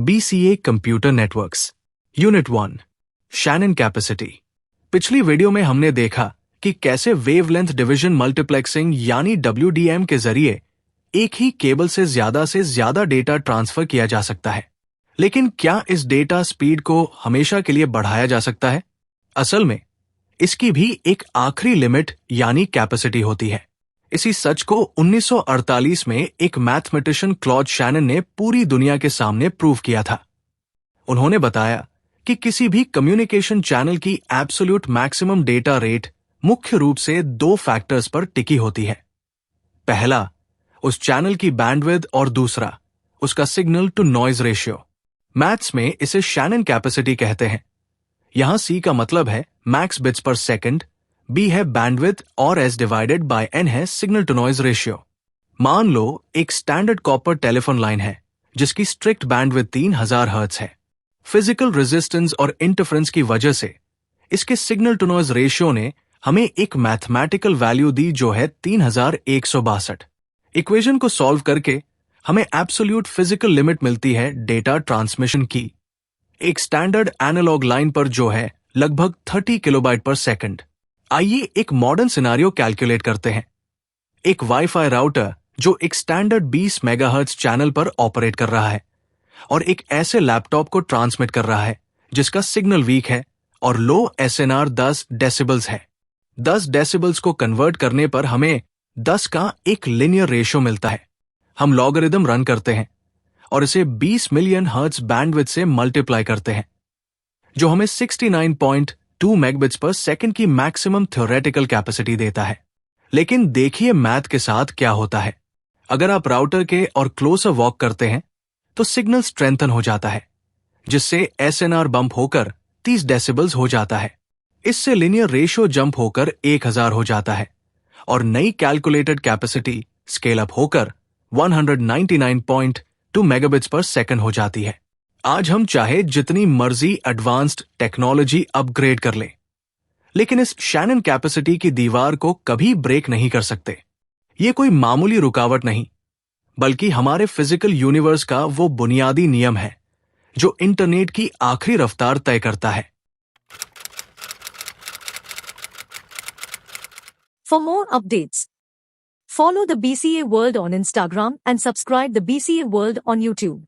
BCA computer networks unit 1 Shannon capacity. पिछली video में हमने देखा कि कैसे वेवलेंथ डिवीजन मल्टीप्लेक्सिंग यानी WDM के जरिए एक ही केबल से ज्यादा डेटा ट्रांसफर किया जा सकता है। लेकिन क्या इस डेटा स्पीड को हमेशा के लिए बढ़ाया जा सकता है? असल में इसकी भी एक आखिरी लिमिट यानी कैपेसिटी होती है। इसी सच को 1948 में एक मैथमेटिशियन क्लॉड शैनन ने पूरी दुनिया के सामने प्रूव किया था। उन्होंने बताया कि किसी भी कम्युनिकेशन चैनल की एब्सोल्यूट मैक्सिमम डेटा रेट मुख्य रूप से दो फैक्टर्स पर टिकी होती है। पहला, उस चैनल की बैंडविड्थ और दूसरा, उसका signal to noise ratio. Maths में इसे शैनन कैपेसिटी कहते हैं। यहां C का मतलब है मैक्स बिट्स पर सेकंड, B है बैंडविड्थ और S डिवाइडेड बाय N है सिग्नल टू नॉइज रेशियो। मान लो एक स्टैंडर्ड कॉपर टेलीफोन लाइन है जिसकी स्ट्रिक्ट बैंडविड्थ 3000 हर्ट्ज है। फिजिकल रेजिस्टेंस और इंटरफेरेंस की वजह से इसके सिग्नल टू नॉइज रेशियो ने हमें एक मैथमेटिकल वैल्यू दी जो है 3162। इक्वेशन को सॉल्व करके हमें एब्सोल्यूट फिजिकल लिमिट मिलती है डेटा ट्रांसमिशन की। एक स्टैंडर्ड एनालॉग लाइन पर जो है लगभग 30 किलोबाइट पर सेकंड। आइए एक मॉडर्न सिनारियो कैलकुलेट करते हैं। एक वाईफाई राउटर जो एक स्टैंडर्ड 20 मेगाहर्ट्ज चैनल पर ऑपरेट कर रहा है और एक ऐसे लैपटॉप को ट्रांसमिट कर रहा है जिसका सिग्नल वीक है और लो SNR 10 डेसिबल्स है। 10 डेसिबल्स को कन्वर्ट करने पर हमें 10 का एक लिनियर रेशियो मिलता है। हम लॉगरिदम रन करते हैं और इसे 20 मिलियन हर्ट्ज बैंडविड्थ से मल्टीप्लाई करते हैं जो हमें 69.2 मेगाबिट्स पर सेकंड की मैक्सिमम थ्योरेटिकल कैपेसिटी देता है। लेकिन देखिए मैथ के साथ क्या होता है। अगर आप राउटर के और क्लोजर वॉक करते हैं तो सिग्नल स्ट्रेंथन हो जाता है जिससे SNR बंप होकर 30 डेसिबल्स हो जाता है। इससे लिनियर रेशियो जंप होकर 1000 हो जाता है और नई कैलकुलेटेड कैपेसिटी स्केल अप होकर 199.2 मेगाबिट्स पर सेकंड हो जाती है। आज हम चाहे जितनी मर्जी एडवांस्ड टेक्नोलॉजी अपग्रेड कर लें, लेकिन इस शैनन कैपेसिटी की दीवार को कभी ब्रेक नहीं कर सकते। ये कोई मामूली रुकावट नहीं, बल्कि हमारे फिजिकल यूनिवर्स का वो बुनियादी नियम है जो इंटरनेट की आखिरी रफ्तार तय करता है। For more updates, follow the BCA World on Instagram and subscribe the BCA World on YouTube.